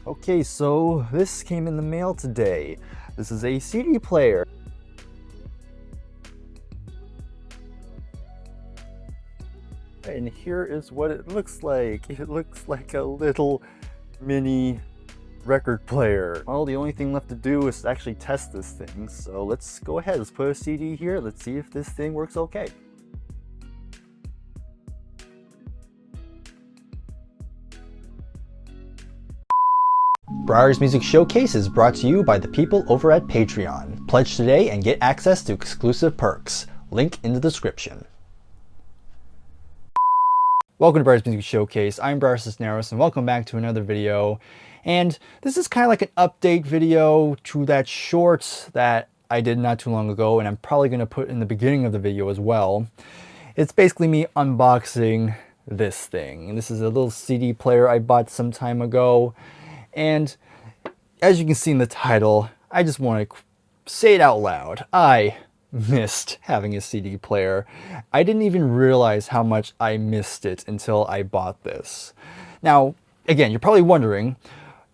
Okay, so this came in the mail today. This is a CD player. And here is what it looks like. It looks like a little mini record player. Well, the only thing left to do is to actually test this thing. So let's go ahead, let's put a CD here. Let's see if this thing works okay. Breyer's Music Showcase is brought to you by the people over at Patreon. Pledge today and get access to exclusive perks. Link in the description. Welcome to Breyer's Music Showcase. I'm Bryer Cisneros and welcome back to another video. And this is kind of like an update video to that short that I did not too long ago, and I'm probably going to put in the beginning of the video as well. It's basically me unboxing this thing. And this is a little CD player I bought some time ago. And as you can see in the title, I just want to say it out loud. I missed having a CD player. I didn't even realize how much I missed it until I bought this. Now, again, you're probably wondering,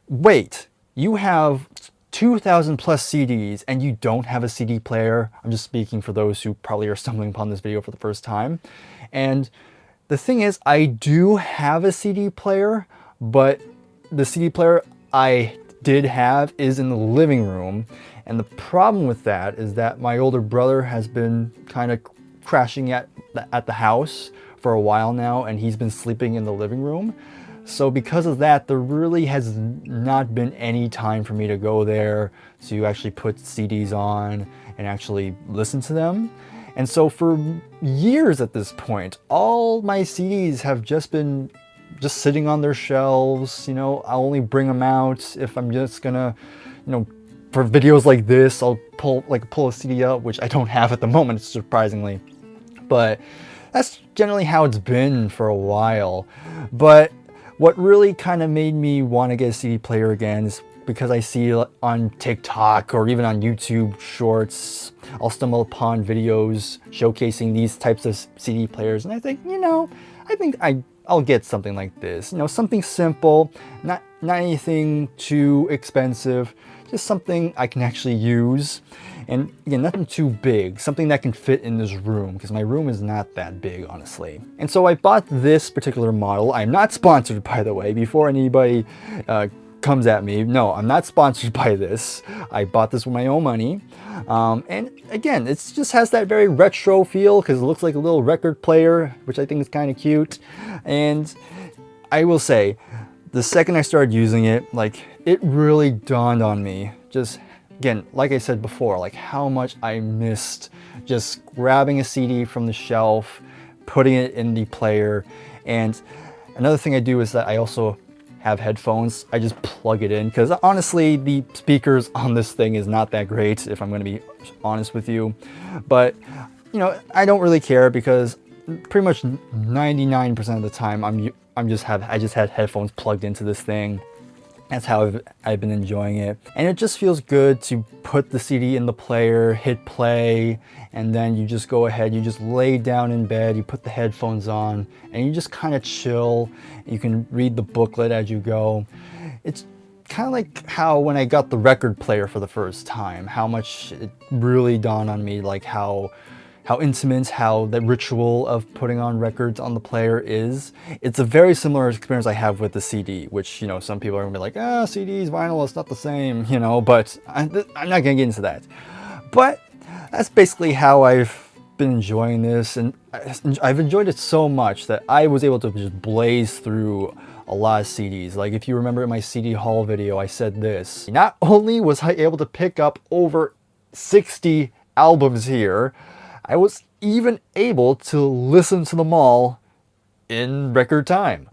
wait, you have 2,000 plus CDs and you don't have a CD player? I'm just speaking for those who probably are stumbling upon this video for the first time. And the thing is, I do have a CD player, but the CD player I did have is in the living room. And the problem with that is that my older brother has been kind of crashing at the house for a while now, and he's been sleeping in the living room. So because of that, there really has not been any time for me to go there to actually put CDs on and actually listen to them. And so for years at this point, all my CDs have just been sitting on their shelves. You know, I'll only bring them out if I'm just gonna, you know, for videos like this, I'll pull a CD out, which I don't have at the moment, surprisingly. But that's generally how it's been for a while. But what really kind of made me want to get a CD player again is because I see on TikTok or even on YouTube shorts, I'll stumble upon videos showcasing these types of CD players, and I think, you know, I'll get something like this. You know, something simple, not anything too expensive, just something I can actually use. And again, nothing too big, something that can fit in this room, because my room is not that big, honestly. And so I bought this particular model. I'm not sponsored, by the way, before anybody comes at me. No, I'm not sponsored by this. I bought this with my own money. And again, it just has that very retro feel because it looks like a little record player, which I think is kind of cute. And I will say, the second I started using it, like, it really dawned on me, just again, like I said before, like how much I missed just grabbing a CD from the shelf, putting it in the player. And another thing I do is that I also have headphones. I just plug it in because honestly, the speakers on this thing is not that great, if I'm going to be honest with you. But you know, I don't really care because pretty much 99% of the time I just had headphones plugged into this thing. That's how I've been enjoying it. And it just feels good to put the CD in the player, hit play, and then you just go ahead, you just lay down in bed, you put the headphones on, and you just kind of chill. You can read the booklet as you go. It's kind of like how when I got the record player for the first time, how much it really dawned on me, like how intimate, how the ritual of putting on records on the player is. It's a very similar experience I have with the CD, which, you know, some people are gonna be like, CDs, vinyl, it's not the same, you know, but I'm not gonna get into that. But that's basically how I've been enjoying this, and I've enjoyed it so much that I was able to just blaze through a lot of CDs. Like if you remember in my CD haul video, I said this. Not only was I able to pick up over 60 albums here, I was even able to listen to them all in record time.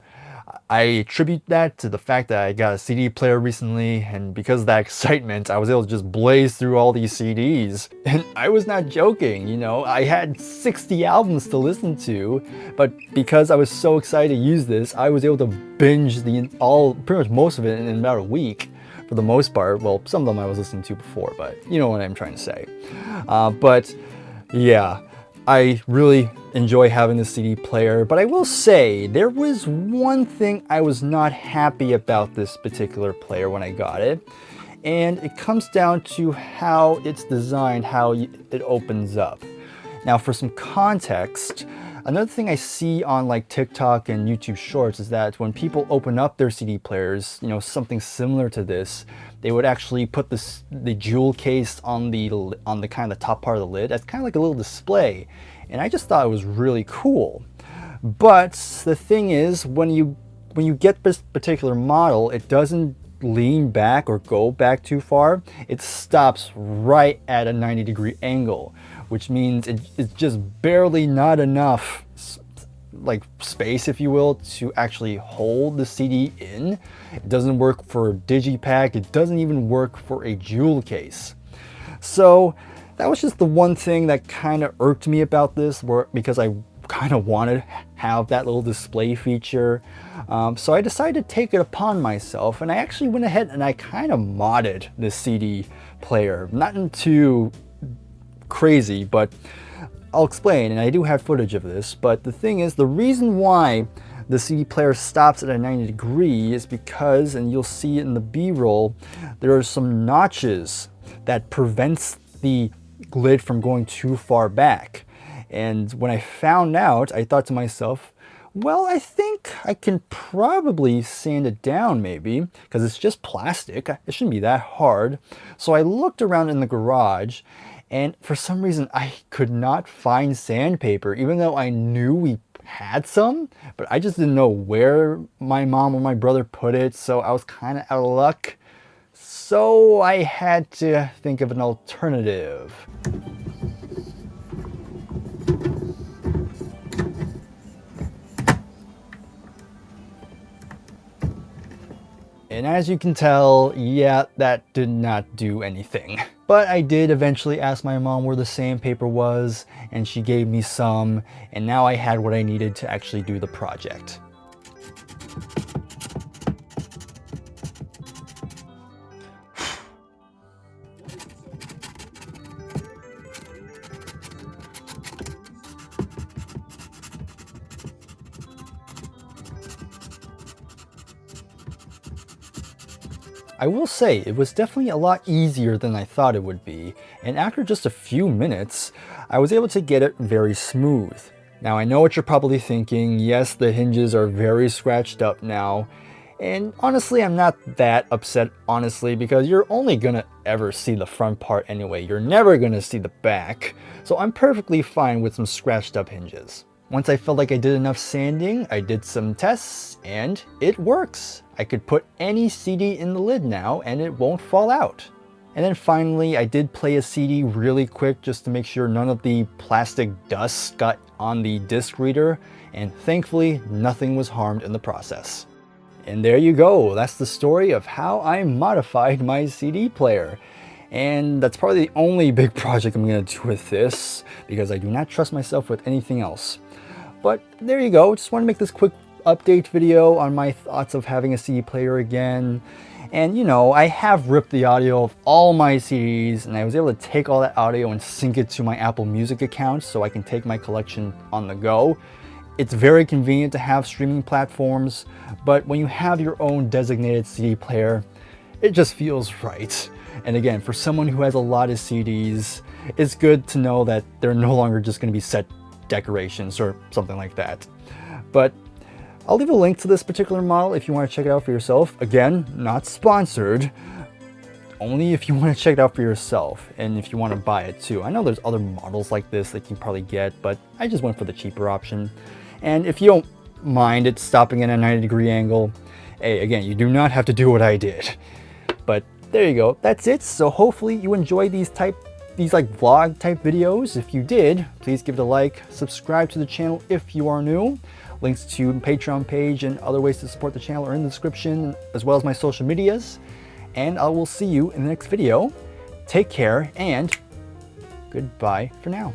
I attribute that to the fact that I got a CD player recently, and because of that excitement, I was able to just blaze through all these CDs. And I was not joking, you know, I had 60 albums to listen to, but because I was so excited to use this, I was able to binge pretty much most of it in about a week. For the most part. Well, some of them I was listening to before, but you know what I'm trying to say. But yeah, I really enjoy having the CD player, but I will say there was one thing I was not happy about this particular player when I got it. And it comes down to how it's designed, how it opens up. Now, for some context, another thing I see on like TikTok and YouTube Shorts is that when people open up their CD players, you know, something similar to this, they would actually put the jewel case on the kind of the top part of the lid. That's kind of like a little display, and I just thought it was really cool. But the thing is, when you get this particular model, it doesn't lean back or go back too far. It stops right at a 90-degree angle, which means it's just barely not enough like space, if you will, to actually hold the CD in. It doesn't work for a digipack. It doesn't even work for a jewel case. So that was just the one thing that kind of irked me about this, because I kind of wanted to have that little display feature. So I decided to take it upon myself, and I actually went ahead and I kind of modded this CD player. Nothing too crazy, but I'll explain, and I do have footage of this. But the thing is, the reason why the CD player stops at a 90 degree is because, and you'll see it in the B-roll, there are some notches that prevents the lid from going too far back. And when I found out, I thought to myself, well, I think I can probably sand it down maybe, because it's just plastic. It shouldn't be that hard. So I looked around in the garage, and for some reason I could not find sandpaper, even though I knew we had some, but I just didn't know where my mom or my brother put it, so I was kind of out of luck. So I had to think of an alternative. And as you can tell, yeah, that did not do anything. But I did eventually ask my mom where the sandpaper was, and she gave me some, and now I had what I needed to actually do the project. I will say, it was definitely a lot easier than I thought it would be, and after just a few minutes, I was able to get it very smooth. Now I know what you're probably thinking, yes, the hinges are very scratched up now, and honestly I'm not that upset, honestly, because you're only gonna ever see the front part anyway, you're never gonna see the back, so I'm perfectly fine with some scratched up hinges. Once I felt like I did enough sanding, I did some tests, and it works. I could put any CD in the lid now, and it won't fall out. And then finally, I did play a CD really quick just to make sure none of the plastic dust got on the disc reader, and thankfully, nothing was harmed in the process. And there you go, that's the story of how I modified my CD player. And that's probably the only big project I'm going to do with this, because I do not trust myself with anything else. But there you go, just want to make this quick update video on my thoughts of having a CD player again. And you know, I have ripped the audio of all my CDs, and I was able to take all that audio and sync it to my Apple Music account so I can take my collection on the go. It's very convenient to have streaming platforms, but when you have your own designated CD player, it just feels right. And again, for someone who has a lot of CDs, it's good to know that they're no longer just going to be set decorations or something like that. But I'll leave a link to this particular model if you want to check it out for yourself. Again, not sponsored, only if you want to check it out for yourself and if you want to buy it too. I know there's other models like this that you can probably get, but I just went for the cheaper option. And if you don't mind it stopping at a 90-degree angle, hey, again, you do not have to do what I did. But there you go, that's it. So hopefully you enjoy these like vlog type videos. If you did, please give it a like, subscribe to the channel if you are new. Links to Patreon page and other ways to support the channel are in the description, as well as my social medias. And I will see you in the next video. Take care and goodbye for now.